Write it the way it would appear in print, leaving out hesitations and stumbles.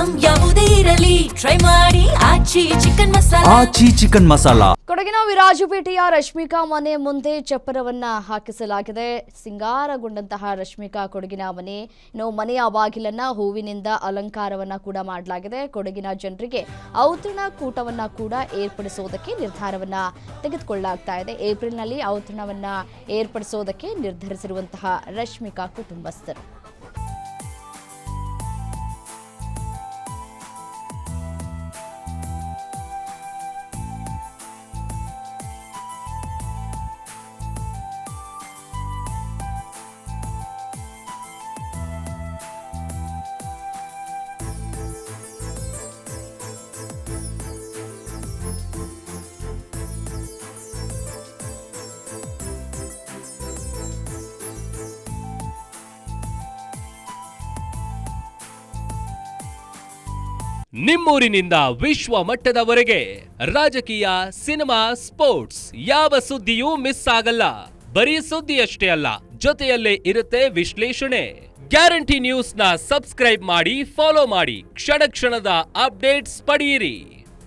Item ಯಾವುದೇ ಇರಲಿ try ಮಾಡಿ ಆಚಿ ಚಿಕನ್ ಮಸಾಲಾ. ಕೊಡಗಿನ ವಿರಾಜಪೇಟೆಯ ರಶ್ಮಿಕಾ ಮನೆ ಮುಂದೆ ಚಪ್ಪರವನ್ನ ಹಾಕಿಸಲಾಗಿದೆ. ಸಿಂಗಾರಗೊಂಡಂತಹ ರಶ್ಮಿಕಾ ಕೊಡಗಿನ ಮನೆ ಮನೆಯ ಬಾಗಿಲನ್ನ ಹೂವಿನಿಂದ ಅಲಂಕಾರವನ್ನ ಕೂಡ ಮಾಡಲಾಗಿದೆ. ಕೊಡಗಿನ ಜನರಿಗೆ ಔತಣ ಕೂಟವನ್ನ ಕೂಡ ಏರ್ಪಡಿಸುವುದಕ್ಕೆ ನಿರ್ಧಾರವನ್ನ ತೆಗೆದುಕೊಳ್ಳಲಾಗ್ತಾ ಇದೆ. ಏಪ್ರಿಲ್ನಲ್ಲಿ ಔತಣವನ್ನ ಏರ್ಪಡಿಸುವುದಕ್ಕೆ ನಿರ್ಧರಿಸಿರುವಂತಹ ರಶ್ಮಿಕಾ ಕುಟುಂಬಸ್ಥರು ನಿಮ್ಮೂರಿನಿಂದ ವಿಶ್ವ ಮಟ್ಟದವರೆಗೆ ರಾಜಕೀಯ, ಸಿನಿಮಾ, ಸ್ಪೋರ್ಟ್ಸ್ ಯಾವ ಸುದ್ದಿಯೂ ಮಿಸ್ ಆಗಲ್ಲ. ಬರೀ ಸುದ್ದಿಯಷ್ಟೇ ಅಲ್ಲ, ಜೊತೆಯಲ್ಲೇ ಇರುತ್ತೆ ವಿಶ್ಲೇಷಣೆ. ಗ್ಯಾರಂಟಿ ನ್ಯೂಸ್ನ ಸಬ್ಸ್ಕ್ರೈಬ್ ಮಾಡಿ, ಫಾಲೋ ಮಾಡಿ, ಕ್ಷಣ ಕ್ಷಣದ ಅಪ್ಡೇಟ್ಸ್ ಪಡೆಯಿರಿ.